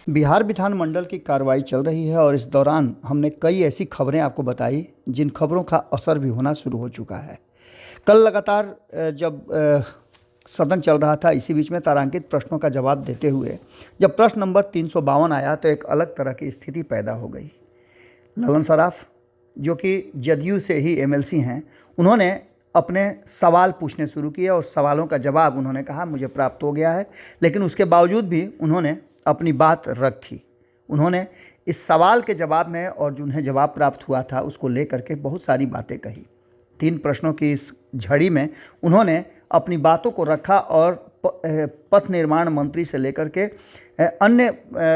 बिहार विधानमंडल की कार्रवाई चल रही है और इस दौरान हमने कई ऐसी खबरें आपको बताई जिन खबरों का असर भी होना शुरू हो चुका है। कल लगातार जब सदन चल रहा था, इसी बीच में तारांकित प्रश्नों का जवाब देते हुए जब प्रश्न नंबर 352 आया तो एक अलग तरह की स्थिति पैदा हो गई। ललन सराफ, जो कि जदयू से ही एमएलसी हैं, उन्होंने अपने सवाल पूछने शुरू किए और सवालों का जवाब उन्होंने कहा मुझे प्राप्त हो गया है, लेकिन उसके बावजूद भी उन्होंने अपनी बात रखी। उन्होंने इस सवाल के जवाब में और जिन्हें जवाब प्राप्त हुआ था उसको लेकर के बहुत सारी बातें कही। 3 प्रश्नों की इस झड़ी में उन्होंने अपनी बातों को रखा और पथ निर्माण मंत्री से लेकर के अन्य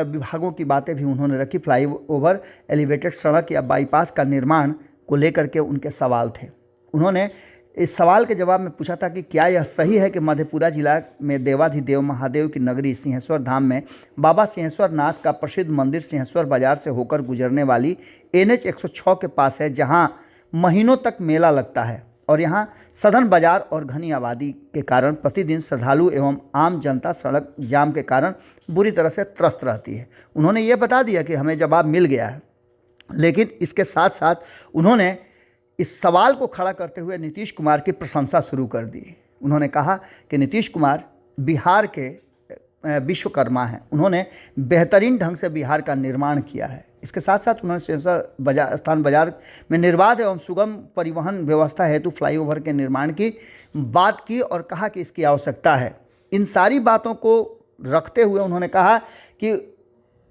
विभागों की बातें भी उन्होंने रखी। फ्लाईओवर, एलिवेटेड सड़क या बाईपास का निर्माण को लेकर के उनके सवाल थे। उन्होंने इस सवाल के जवाब में पूछा था कि क्या यह सही है कि मधेपुरा जिला में देवाधिदेव महादेव की नगरी सिंहेश्वर धाम में बाबा सिंहेश्वर नाथ का प्रसिद्ध मंदिर सिंहेश्वर बाजार से होकर गुजरने वाली NH 106 के पास है, जहां महीनों तक मेला लगता है और यहां सदन बाजार और घनी आबादी के कारण प्रतिदिन श्रद्धालु एवं आम जनता सड़क जाम के कारण बुरी तरह से त्रस्त रहती है। उन्होंने ये बता दिया कि हमें जवाब मिल गया है, लेकिन इसके साथ साथ उन्होंने इस सवाल को खड़ा करते हुए नीतीश कुमार की प्रशंसा शुरू कर दी। उन्होंने कहा कि नीतीश कुमार बिहार के विश्वकर्मा हैं, उन्होंने बेहतरीन ढंग से बिहार का निर्माण किया है। इसके साथ साथ उन्होंने सिंहेश्वर स्थान बाजार में निर्बाध एवं सुगम परिवहन व्यवस्था हेतु फ्लाईओवर के निर्माण की बात की और कहा कि इसकी आवश्यकता है। इन सारी बातों को रखते हुए उन्होंने कहा कि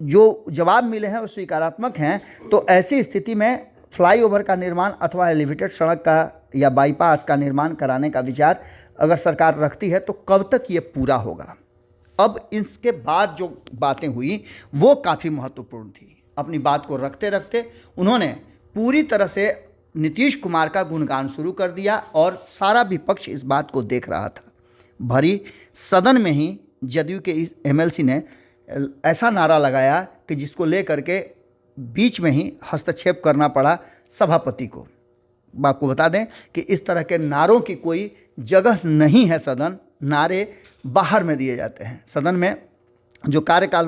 जो जवाब मिले हैं वो स्वीकारात्मक हैं, तो ऐसी स्थिति में फ्लाईओवर का निर्माण अथवा एलिवेटेड सड़क का या बाईपास का निर्माण कराने का विचार अगर सरकार रखती है तो कब तक ये पूरा होगा। अब इसके बाद जो बातें हुई वो काफ़ी महत्वपूर्ण थी। अपनी बात को रखते रखते उन्होंने पूरी तरह से नीतीश कुमार का गुणगान शुरू कर दिया और सारा विपक्ष इस बात को देख रहा था। भरी सदन में ही जदयू के इस एमएलसी ने ऐसा नारा लगाया कि जिसको लेकर के बीच में ही हस्तक्षेप करना पड़ा सभापति को। आपको बता दें कि इस तरह के नारों की कोई जगह नहीं है। सदन नारे बाहर में दिए जाते हैं। सदन में जो कार्यकाल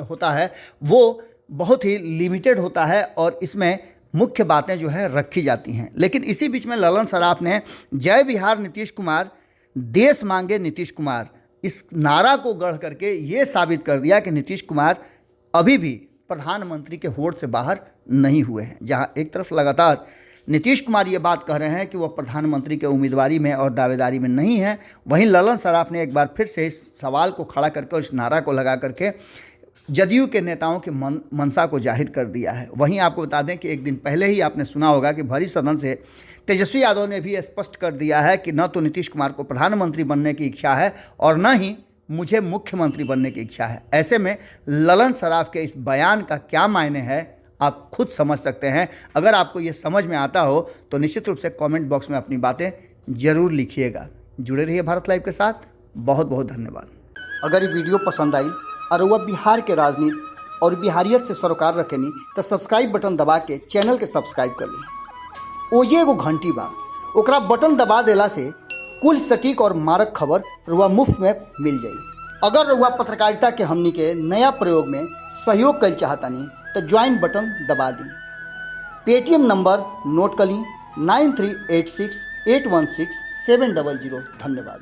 होता है वो बहुत ही लिमिटेड होता है और इसमें मुख्य बातें जो है रखी जाती हैं। लेकिन इसी बीच में ललन सराफ ने जय बिहार नीतीश कुमार, देश मांगे नीतीश कुमार, इस नारा को गढ़ करके ये साबित कर दिया कि नीतीश कुमार अभी भी प्रधानमंत्री के होड़ से बाहर नहीं हुए हैं। जहां एक तरफ लगातार नीतीश कुमार ये बात कह रहे हैं कि वो प्रधानमंत्री के उम्मीदवारी में और दावेदारी में नहीं है, वहीं ललन सराफ ने एक बार फिर से इस सवाल को खड़ा करके और इस नारा को लगा करके जदयू के नेताओं की मंशा को जाहिर कर दिया है। वहीं आपको बता दें कि एक दिन पहले ही आपने सुना होगा कि भरी सदन से तेजस्वी यादव ने भी स्पष्ट कर दिया है कि न तो नीतीश कुमार को प्रधानमंत्री बनने की इच्छा है और न ही मुझे मुख्यमंत्री बनने की इच्छा है। ऐसे में ललन सराफ के इस बयान का क्या मायने है आप खुद समझ सकते हैं। अगर आपको ये समझ में आता हो तो निश्चित रूप से कमेंट बॉक्स में अपनी बातें जरूर लिखिएगा। जुड़े रहिए भारत लाइव के साथ। बहुत बहुत धन्यवाद। अगर ये वीडियो पसंद आई और वह बिहार के राजनीति और बिहारियत से सरोकार रखेनी तो सब्सक्राइब बटन दबा के चैनल के सब्सक्राइब कर ली। ओजे एगो घंटी बा, ओकरा बटन दबा देला से कुल सटीक और मारक खबर रुआ मुफ्त में मिल जाई। अगर रुआ पत्रकारिता के हमनी के नया प्रयोग में सहयोग कर चाहतानी तो ज्वाइन बटन दबा दी। पेटीएम नंबर नोट कर ली 9386816700। धन्यवाद।